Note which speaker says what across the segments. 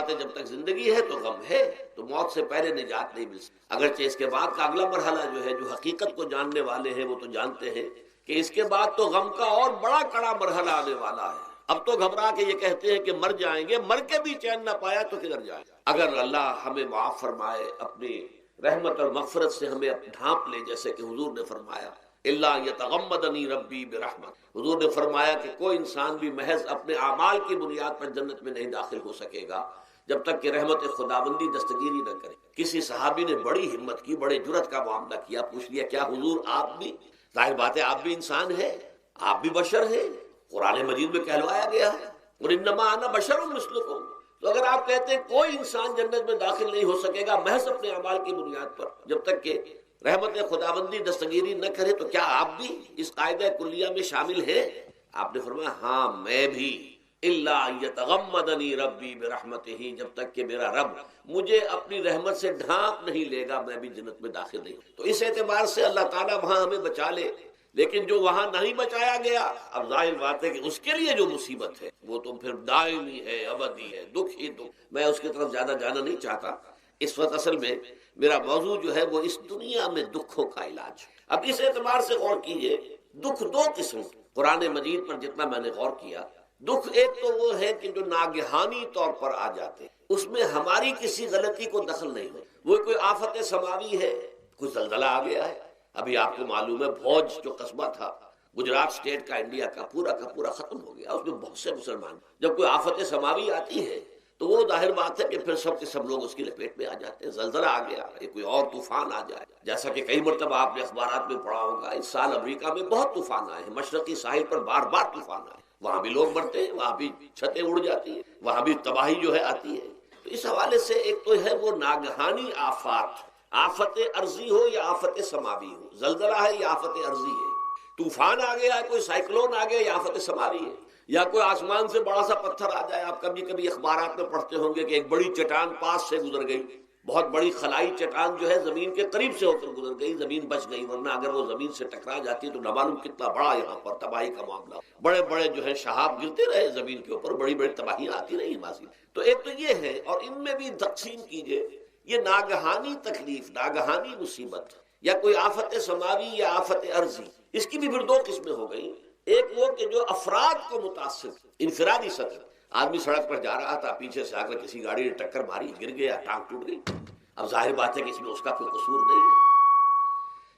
Speaker 1: بات ہے جب تک زندگی ہے تو غم ہے، تو موت سے پہلے نجات نہیں مل سکتی۔ اگرچہ اس کے بعد کا اگلا مرحلہ جو ہے، جو حقیقت کو جاننے والے ہیں وہ تو جانتے ہیں کہ اس کے بعد تو غم کا اور بڑا کڑا مرحلہ آنے والا ہے۔ اب تو گھبرا کے یہ کہتے ہیں کہ مر جائیں گے، مر کے بھی چین نہ پایا تو کدھر جائیں؟ اگر اللہ ہمیں معاف فرمائے، اپنی رحمت اور مغفرت سے ہمیں ڈھانپ لے، جیسے کہ حضور نے فرمایا الا یتغمدنی ربی برحمت، حضور نے فرمایا کہ کوئی انسان بھی محض اپنے اعمال کی بنیاد پر جنت میں نہیں داخل ہو سکے گا جب تک کہ رحمت خداوندی دستگیری نہ کرے۔ کسی صحابی نے بڑی ہمت کی، بڑے جرأت کا معاملہ کیا، پوچھ لیا کیا حضور آپ بھی؟ ظاہر بات ہے آپ بھی انسان ہیں، آپ بھی بشر ہیں، قرآن مجید میں کہلوایا گیا ہے اور انما انا بشر مثلکم۔ تو اگر آپ کہتے ہیں کوئی انسان جنت میں داخل نہیں ہو سکے گا محض اپنے اعمال کی بنیاد پر جب تک کہ رحمت خداوندی دستگیری نہ کرے، تو کیا آپ بھی اس قاعدہ کلیہ میں شامل ہیں؟ آپ نے فرمایا ہاں میں بھی، الا یتغمدنی ربی برحمتہ، جب تک کہ میرا رب مجھے اپنی رحمت سے ڈھانپ نہیں لے گا میں بھی جنت میں داخل نہیں ہوں۔ تو اس اعتبار سے اللہ تعالیٰ وہاں ہمیں بچا لے، لیکن جو وہاں نہیں بچایا گیا، اب ظاہر بات ہے کہ اس کے لیے جو مصیبت ہے وہ تو پھر دائمی ہے، ابدی ہے، دکھ ہی دکھ۔ میں اس کی طرف زیادہ جانا نہیں چاہتا اس وقت، اصل میں میرا موضوع جو ہے وہ اس دنیا میں دکھوں کا علاج۔ اب اس اعتبار سے غور کیجئے، دکھ دو قسم، قرآن مجید پر جتنا میں نے غور کیا، دکھ ایک تو وہ ہے کہ جو ناگہانی طور پر آ جاتے ہیں، اس میں ہماری کسی غلطی کو دخل نہیں ہو، وہ کوئی آفت سماوی ہے، کوئی زلزلہ آ گیا ہے۔ ابھی آپ کو معلوم ہے بھوج جو قصبہ تھا گجرات اسٹیٹ کا، انڈیا کا پورا ختم ہو گیا، اس میں بہت سے مسلمان۔ جب کوئی آفت سماوی آتی ہے تو وہ ظاہر بات ہے کہ پھر سب کے سب لوگ اس کی لپیٹ میں آ جاتے ہیں۔ زلزلہ آ گیا، کوئی اور طوفان آ جائے، جیسا کہ کئی مرتبہ آپ نے اخبارات میں پڑھا ہوگا، اس سال امریکہ میں بہت طوفان آئے ہیں، مشرقی ساحل پر بار بار طوفان آئے، وہاں بھی لوگ مرتے ہیں، وہاں بھی چھتیں اڑ جاتی ہیں، وہاں بھی تباہی جو ہے آتی ہے۔ تو اس حوالے سے ایک تو ہے وہ ناگہانی آفات، آفت ارضی ہو یا آفت سماوی ہو، زلزلہ ہے یا آفت ارضی ہے، طوفان آ گیا ہے، کوئی سائیکلون آ گیا یا آفت سماوی ہے، یا کوئی آسمان سے بڑا سا پتھر آ جائے۔ آپ کبھی کبھی اخبارات میں پڑھتے ہوں گے کہ ایک بڑی چٹان پاس سے گزر گئی، بہت بڑی خلائی چٹان جو ہے زمین کے قریب سے ہو کر گزر گئی، زمین بچ گئی، ورنہ اگر وہ زمین سے ٹکرا جاتی تو نہ معلوم کتنا بڑا یہاں پر تباہی کا معاملہ، بڑے بڑے جو ہے شہاب گرتے رہے زمین کے اوپر، بڑی بڑی تباہیاں آتی رہی ماضی۔ تو ایک تو یہ ہے، اور ان میں بھی تقسیم کیجئے، یہ ناگہانی تکلیف، ناگہانی مصیبت، یا کوئی آفت سماوی یا آفت ارضی، اس کی بھی پھر دو قسمیں ہو گئی۔ ایک وہ کہ جو افراد کو متاثر، انفرادی سطح، آدمی سڑک پر جا رہا تھا، پیچھے سے آ کر کسی گاڑی نے ٹکر ماری، گر گیا، ٹانگ ٹوٹ گئی، اب ظاہر بات ہے کہ اس میں اس کا کوئی قصور نہیں ہے،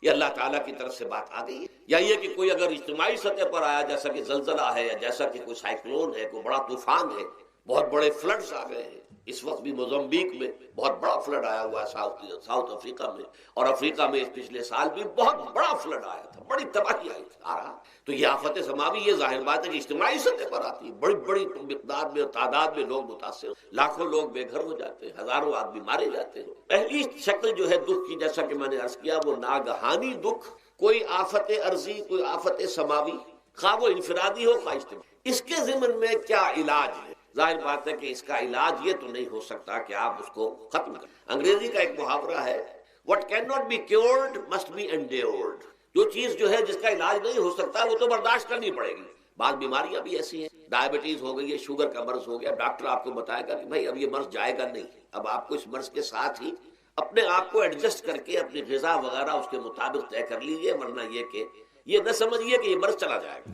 Speaker 1: یہ اللہ تعالیٰ کی طرف سے بات آ گئی ہے۔ یا یہ کہ کوئی اگر اجتماعی سطح پر آیا، جیسا کہ زلزلہ ہے، یا جیسا کہ کوئی سائیکلون ہے، کوئی بڑا طوفان ہے، بہت بڑے فلڈز آ گئے ہیں، اس وقت بھی موزمبیق میں بہت بڑا فلڈ آیا ہوا ہے، ساؤتھ افریقہ میں، اور افریقہ میں پچھلے سال بھی بہت بڑا فلڈ آیا تھا، بڑی تباہی آئی آ رہا۔ تو یہ آفت سماوی، یہ ظاہر بات ہے کہ اجتماعی سطح پر آتی ہے، بڑی بڑی مقدار میں، تعداد میں لوگ متاثر، لاکھوں لوگ بے گھر ہو جاتے ہیں، ہزاروں آدمی مارے جاتے ہیں۔ پہلی شکل جو ہے دکھ کی، جیسا کہ میں نے عرض کیا، وہ ناگہانی دکھ، کوئی آفت ارضی، کوئی آفت سماوی، خواہ وہ انفرادی ہو خواہ اجتماعی۔ اس کے ضمن میں کیا علاج ہے؟ ظاہر بات ہے کہ اس کا علاج یہ تو نہیں ہو سکتا کہ آپ اس کو ختم کریں۔ انگریزی کا ایک محاورہ ہے، what cannot be cured must be endured۔ جو چیز جو ہے جس کا علاج نہیں ہو سکتا وہ تو برداشت کرنی پڑے گی۔ بعض بیماریاں بھی ایسی ہیں، ڈائبٹیز ہو گئی ہے، شوگر کا مرض ہو گیا، ڈاکٹر آپ کو بتائے گا کہ بھائی اب یہ مرض جائے گا نہیں، اب آپ کو اس مرض کے ساتھ ہی اپنے آپ کو ایڈجسٹ کر کے اپنی غذا وغیرہ اس کے مطابق طے کر لیجیے، ورنہ یہ کہ یہ نہ سمجھیے کہ یہ مرض چلا جائے گا۔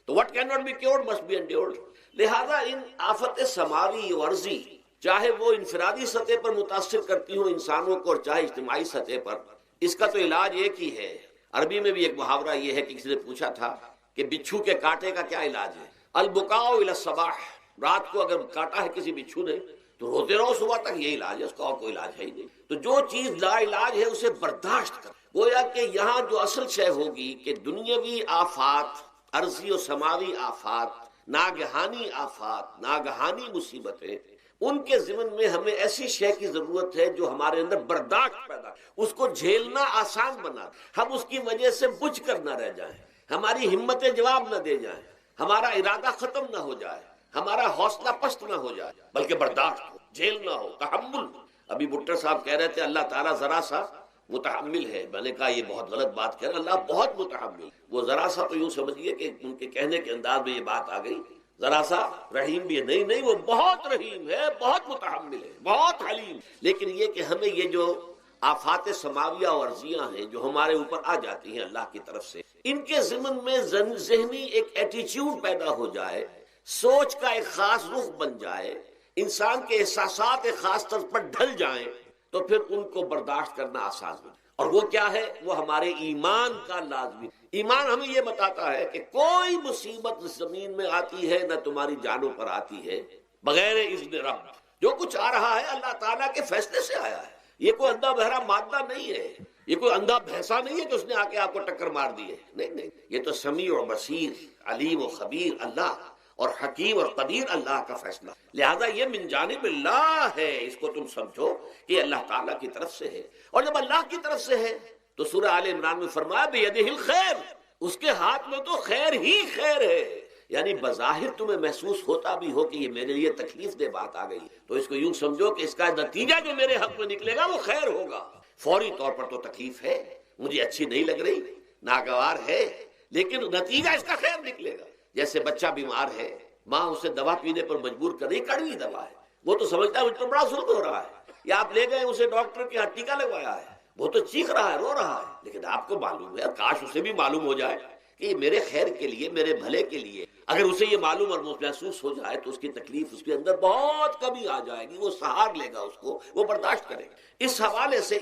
Speaker 1: تو what cannot be cured must be endured۔ لہذا ان آفت سماوی و عرضی، چاہے وہ انفرادی سطح پر متاثر کرتی ہوں انسانوں کو، اور چاہے اجتماعی سطح پر، اس کا تو علاج ایک ہی ہے۔ عربی میں بھی ایک محاورہ یہ ہے کہ کسی نے پوچھا تھا کہ بچھو کے کاٹے کا کیا علاج ہے؟ البکاء الی الصباح، رات کو اگر کاٹا ہے کسی بچھو نے تو روتے رہو صبح تک، یہ علاج ہے، اس کا اور کوئی علاج ہے ہی نہیں۔ تو جو چیز لا علاج ہے اسے برداشت کر، گویا کہ یہاں جو اصل شے ہوگی کہ دنیاوی آفات، عرضی و سماوی آفات، ناگہانی آفات، ناگہانی مصیبتیں، ان کے ضمن میں ہمیں ایسی شے کی ضرورت ہے جو ہمارے اندر برداشت پیدا، اس کو جھیلنا آسان بنا، ہم اس کی وجہ سے بجھ کر نہ رہ جائیں، ہماری ہمتیں جواب نہ دے جائیں، ہمارا ارادہ ختم نہ ہو جائے، ہمارا حوصلہ پست نہ ہو جائے، بلکہ برداشت ہو، جھیلنا ہو، تحمل۔ ابھی بھٹر صاحب کہہ رہے تھے اللہ تعالیٰ ذرا سا متحمل ہے، میں نے کہا یہ بہت غلط بات کہہ رہے ہیں، اللہ بہت متحمل۔ وہ ذرا سا تو یوں سمجھیے کہ ان کے کہنے کے انداز میں یہ بات آ گئی، ذرا سا رحیم بھی ہے، نہیں نہیں وہ بہت رحیم ہے، بہت متحمل ہے، بہت حلیم. لیکن یہ کہ ہمیں یہ جو آفات سماویہ اور ارضیہ ہیں جو ہمارے اوپر آ جاتی ہیں اللہ کی طرف سے، ان کے ضمن میں ذہنی ایک ایٹیچیوڈ پیدا ہو جائے، سوچ کا ایک خاص رخ بن جائے، انسان کے احساسات ایک خاص طرز پر ڈھل جائیں، تو پھر ان کو برداشت کرنا آسان ہو. اور وہ کیا ہے؟ وہ ہمارے ایمان کا لازمی. ایمان ہمیں یہ بتاتا ہے کہ کوئی مصیبت زمین میں آتی ہے نہ تمہاری جانوں پر آتی ہے بغیر اذن رب. جو کچھ آ رہا ہے اللہ تعالیٰ کے فیصلے سے آیا ہے. یہ کوئی اندھا بہرا مادہ نہیں ہے، یہ کوئی اندھا بھینسا نہیں ہے کہ اس نے آ کے آپ کو ٹکر مار دی ہے. نہیں نہیں، یہ تو سمیع و بصیر، علیم و خبیر اللہ اور حکیم اور قدیر اللہ کا فیصلہ. لہذا یہ من جانب اللہ ہے، اس کو تم سمجھو کہ اللہ تعالیٰ کی طرف سے ہے. اور جب اللہ کی طرف سے ہے تو سورہ آل عمران میں فرمایا بیدہ الخیر، اس کے ہاتھ میں تو خیر ہی خیر ہے. یعنی بظاہر تمہیں محسوس ہوتا بھی ہو کہ یہ میرے لیے تکلیف دہ بات آ گئی، تو اس کو یوں سمجھو کہ اس کا نتیجہ جو میرے حق میں نکلے گا وہ خیر ہوگا. فوری طور پر تو تکلیف ہے، مجھے اچھی نہیں لگ رہی، ناگوار ہے، لیکن نتیجہ اس کا خیر نکلے گا. جیسے بچہ بیمار ہے، ماں اسے دوا پینے پر مجبور کر رہی، کڑوی دوا ہے، وہ تو سمجھتا ہے مجھ پر بڑا ظلم ہو رہا ہے. یا آپ لے گئے اسے ڈاکٹر کے یہاں ٹیکا لگوایا ہے، وہ تو چیخ رہا ہے، رو رہا ہے، لیکن آپ کو معلوم ہے، کاش اسے بھی معلوم ہو جائے کہ یہ میرے خیر کے لیے، میرے بھلے کے لیے. اگر اسے یہ معلوم اور محسوس ہو جائے تو اس کی تکلیف اس کے اندر بہت کمی آ جائے گی، وہ سہار لے گا، اس کو وہ برداشت کرے گا. اس حوالے سے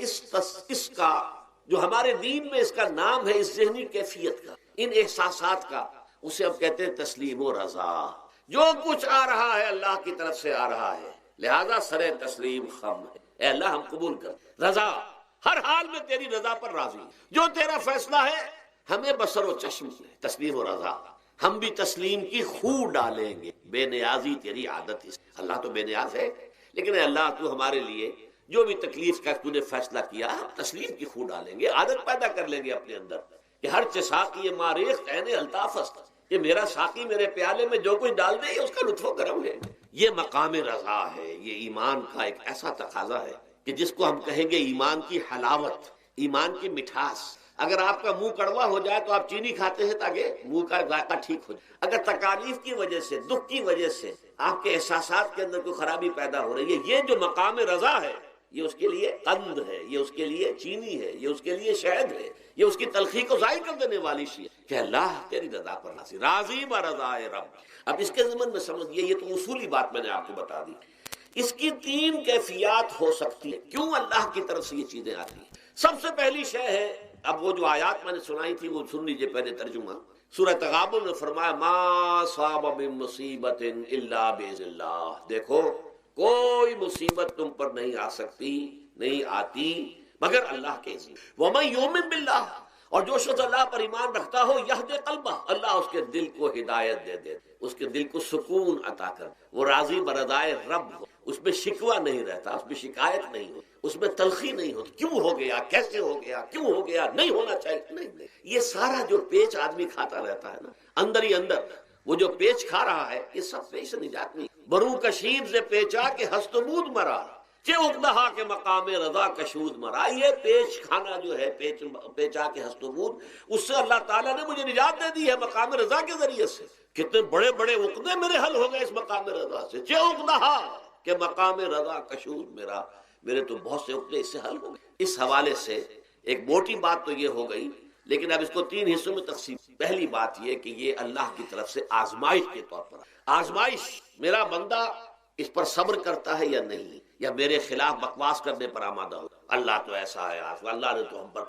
Speaker 1: اس کا جو ہمارے دین میں اس کا نام ہے، اس ذہنی کیفیت کا، ان احساسات کا، اسے ہم کہتے ہیں تسلیم و رضا. جو کچھ آ رہا ہے اللہ کی طرف سے آ رہا ہے، لہذا سر تسلیم خم ہے. اے اللہ ہم قبول کر، رضا، ہر حال میں تیری رضا پر راضی، جو تیرا فیصلہ ہے ہمیں بصر و چشم تسلیم و رضا. ہم بھی تسلیم کی خو ڈالیں گے، بے نیازی تیری عادت. اللہ تو بے نیاز ہے، لیکن اے اللہ تو ہمارے لیے جو بھی تکلیف کا تو نے فیصلہ کیا، ہم تسلیم کی خو ڈالیں گے، عادت پیدا کر لیں گے اپنے اندر کہ ہر ساقی ماریخ عین الطاف است، کہ میرا ساقی میرے پیالے میں جو کچھ ڈال دے یہ اس کا لطف و کرم ہے. یہ مقام رضا ہے، یہ ایمان کا ایک ایسا تقاضا ہے کہ جس کو ہم کہیں گے ایمان کی حلاوت، ایمان کی مٹھاس. اگر آپ کا منہ کڑوا ہو جائے تو آپ چینی کھاتے ہیں تاکہ منہ کا ذائقہ ٹھیک ہو جائے. اگر تکالیف کی وجہ سے، دکھ کی وجہ سے آپ کے احساسات کے اندر کوئی خرابی پیدا ہو رہی ہے، یہ جو مقام رضا ہے یہ اس کے لیے قند ہے، یہ اس کے لیے چینی ہے، یہ اس کے لیے شہد ہے، یہ اس کی تلخی کو ظاہر کر دینے والی چیز کہ اللہ تیری رضا پر راضی، راضی برضائے رب. اب اس کے ضمن میں سمجھئے، یہ تو اصولی بات میں نے آپ کو بتا دی. اس کی تین کیفیات ہو سکتی ہیں کیوں اللہ کی طرف سے یہ چیزیں آتی ہیں. سب سے پہلی شے ہے، اب وہ جو آیات میں نے سنائی تھی وہ سن لیجئے پہلے ترجمہ. سورہ تغابن میں فرمایا ما صاب من مصیبت الا باذن اللہ. دیکھو کوئی مصیبت تم پر نہیں آ سکتی، نہیں آتی مگر اللہ کے اذن. ومن یؤمن باللہ، اور جو شخص اللہ پر ایمان رکھتا ہو، یہد قلبہ، اللہ اس کے دل کو ہدایت دے دے، اس کے دل کو سکون عطا کر، وہ راضی برضائے رب ہو، اس میں شکوہ نہیں رہتا، اس میں شکایت نہیں ہوتی، اس میں تلخی نہیں ہوتی. کیوں ہو گیا، کیسے ہو گیا، کیوں ہو گیا، نہیں ہونا چاہیے، نہیں. یہ سارا جو پیچ آدمی کھاتا رہتا ہے نا اندر ہی اندر، وہ جو پیچ کھا رہا ہے، یہ سب پیچ سے نجات نہیں. برو کشید سے پیچا کہ ہست مود مرا، چے اقدہا کے مقام رضا کشود مرا. یہ پیچ کھانا جو ہے، پیچا کے ہست مود، اس سے اللہ تعالیٰ نے مجھے نجات دے دی ہے مقام رضا کے ذریعے سے. کتنے بڑے بڑے عقدے میرے حل ہو گئے اس مقام رضا سے. چے اقدہا کہ مقام رضا کشود میرا، میرے تو بہت سے عقدے اس سے حل ہو گئے. اس حوالے سے ایک موٹی بات تو یہ ہو گئی، لیکن اب اس کو تین حصوں میں تقسیم. پہلی بات یہ کہ یہ اللہ کی طرف سے آزمائش کے طور پر، آزمائش میرا بندہ اس پر صبر کرتا ہے یا نہیں، یا میرے خلاف بکواس کرنے پر آمادہ ہو. اللہ تو ایسا ہے، اللہ نے تو ہم پر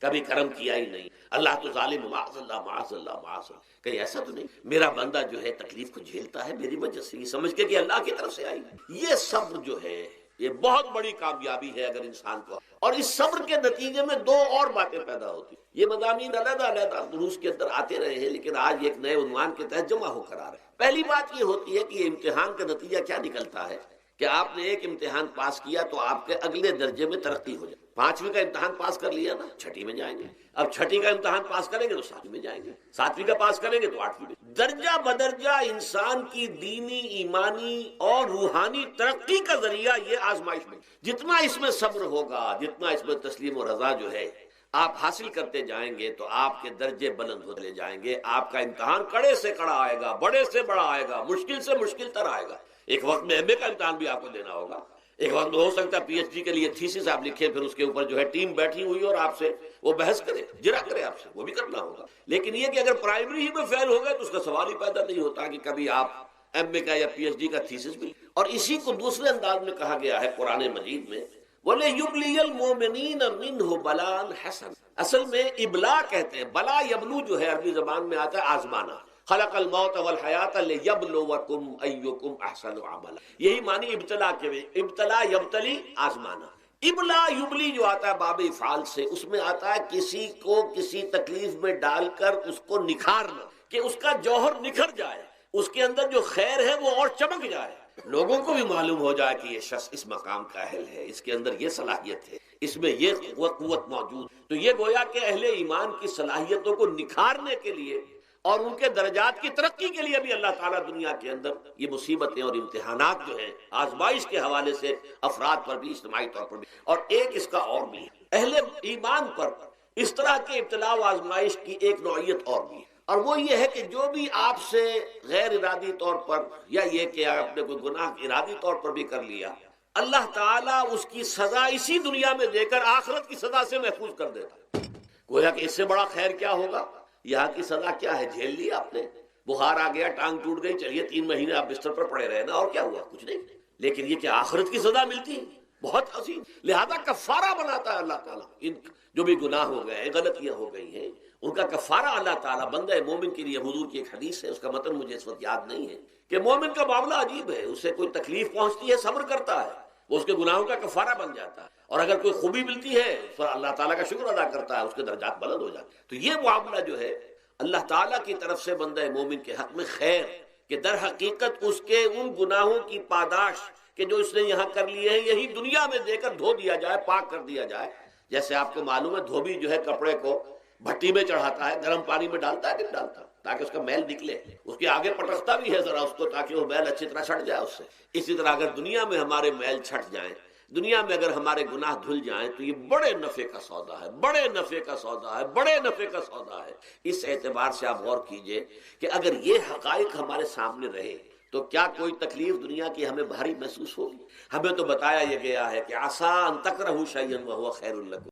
Speaker 1: کبھی کرم کیا ہی نہیں، اللہ تو ظالم، معاذ اللہ معاذ اللہ معاذ اللہ. کہیں ایسا تو نہیں، میرا بندہ جو ہے تکلیف کو جھیلتا ہے میری وجہ سے، یہ سمجھ کے کہ اللہ کی طرف سے آئی. یہ صبر جو ہے یہ بہت بڑی کامیابی ہے اگر انسان کو. اور اس صبر کے نتیجے میں دو اور باتیں پیدا ہوتی. یہ مضامین علیحدہ علیحدہ دروس کے اندر آتے رہے ہیں، لیکن آج ایک نئے عنوان کے تحت جمع ہو کر آ رہے ہیں. پہلی بات یہ ہوتی ہے کہ یہ امتحان کا نتیجہ کیا نکلتا ہے کہ آپ نے ایک امتحان پاس کیا تو آپ کے اگلے درجے میں ترقی ہو جائے. 5ویں کا امتحان پاس کر لیا نا، 6ٹھی میں جائیں گے. اب 6ٹھی کا امتحان پاس کریں گے تو 7ویں میں جائیں گے، 7ویں کا پاس کریں گے تو 8ویں میں. درجہ بدرجہ انسان کی دینی، ایمانی اور روحانی ترقی کا ذریعہ یہ آزمائش میں. جتنا اس میں صبر ہوگا، جتنا اس میں تسلیم و رضا جو ہے آپ حاصل کرتے جائیں گے تو آپ کے درجے بلند ہوتے جائیں گے، آپ کا امتحان کڑے سے کڑا آئے گا، بڑے سے بڑا آئے گا، مشکل سے مشکل تر آئے گا۔ ایک وقت میں ایم اے کا امتحان بھی آپ کو دینا ہوگا، ایک وقت میں ہو سکتا ہے پی ایچ ڈی کے لیے تھیسس آپ لکھیں، پھر اس کے اوپر جو ہے ٹیم بیٹھی ہوئی اور آپ سے وہ بحث کرے، جرا کرے آپ سے، وہ بھی کرنا ہوگا۔ لیکن یہ کہ اگر پرائمری ہی میں فیل ہو گئے تو اس کا سوال ہی پیدا نہیں ہوتا کہ کبھی آپ ایم اے کا یا پی ایچ ڈی کا تھیسس بھی۔ اور اسی کو دوسرے انداز میں کہا گیا ہے قرآن مجید میں، وَلِيُبْلِيَ الْمُؤْمِنِينَ مِنْهُ بَلَاءً حَسَنًا۔ اصل میں ابلا کہتے ہیں، بلا یبلو جو ہے عربی زبان میں آتا ہے آزمانا، خلق الموت والحیات لیبلوکم ایکم احسن عملا، یہی معنی ابتلا کے میں، ابتلا یبتلی آزمانا۔ ابلا یبلی جو آتا ہے باب افعال سے، اس میں آتا ہے کسی کو کسی تکلیف میں ڈال کر اس کو نکھارنا، کہ اس کا جوہر نکھر جائے، اس کے اندر جو خیر ہے وہ اور چمک جائے، لوگوں کو بھی معلوم ہو جائے کہ یہ شخص اس مقام کا اہل ہے، اس کے اندر یہ صلاحیت ہے، اس میں یہ قوت موجود۔ تو یہ گویا کہ اہل ایمان کی صلاحیتوں کو نکھارنے کے لیے اور ان کے درجات کی ترقی کے لیے بھی اللہ تعالیٰ دنیا کے اندر یہ مصیبتیں اور امتحانات جو ہیں آزمائش کے حوالے سے افراد پر بھی، اجتماعی طور پر بھی، اور ایک اس کا اور بھی ہے، اہل ایمان پر اس طرح کے ابتلاء و آزمائش کی ایک نوعیت اور بھی ہے، اور وہ یہ ہے کہ جو بھی آپ سے غیر ارادی طور پر، یا یہ کہ آپ نے کوئی گناہ ارادی طور پر بھی کر لیا، اللہ تعالیٰ اس کی سزا اسی دنیا میں دے کر آخرت کی سزا سے محفوظ کر دیتا۔ گویا کہ اس سے بڑا خیر کیا ہوگا؟ یہاں کی سزا کیا ہے؟ جھیل لیا آپ نے، بخار آ گیا، ٹانگ ٹوٹ گئی، چلیے 3 مہینے آپ بستر پر پڑے رہے نا، اور کیا ہوا؟ کچھ نہیں۔ لیکن یہ کہ آخرت کی سزا ملتی ہے، بہت عظیم، لہذا کفارہ بناتا ہے اللہ تعالیٰ۔ ان جو بھی گناہ ہو گئے، غلطیاں ہو گئی ہیں، ان کا کفارہ اللہ تعالیٰ بندہ مومن کے لیے، حضور کی ایک حدیث ہے، اس کا متن مجھے اس وقت یاد نہیں ہے، کہ مومن کا معاملہ عجیب ہے، اسے کوئی تکلیف پہنچتی ہے صبر کرتا ہے، وہ اس کے گناہوں کا کفارہ بن جاتا ہے، اور اگر کوئی خوبی ملتی ہے تو اللہ تعالیٰ کا شکر ادا کرتا ہے، اس کے درجات بلند ہو جاتے ہیں۔ تو یہ معاملہ جو ہے اللہ تعالیٰ کی طرف سے بندہ مومن کے حق میں خیر، کہ در حقیقت اس کے ان گناہوں کی پاداش کہ جو اس نے یہاں کر لیے ہیں، یہی دنیا میں دے کر دھو دیا جائے، پاک کر دیا جائے۔ جیسے آپ کو معلوم ہے دھوبی جو ہے کپڑے کو بھٹی میں چڑھاتا ہے، گرم پانی میں ڈالتا ہے کہ نہیں ڈالتا، تاکہ اس کا میل نکلے، اس کے آگے پٹکتا بھی ہے ذرا اس کو، تاکہ وہ میل اچھی طرح چھٹ جائے اس سے۔ اسی طرح اگر دنیا میں ہمارے میل چھٹ جائیں، دنیا میں اگر ہمارے گناہ دھل جائیں، تو یہ بڑے نفع کا سودا ہے، بڑے نفع کا سودا ہے، بڑے نفع کا سودا ہے۔ اس اعتبار سے آپ غور کیجئے کہ اگر یہ حقائق ہمارے سامنے رہے تو کیا کوئی تکلیف دنیا کی ہمیں بھاری محسوس ہوگی؟ ہمیں تو بتایا یہ گیا ہے کہ عسیٰ ان تکرہوا شیئا وہو خیر لکم،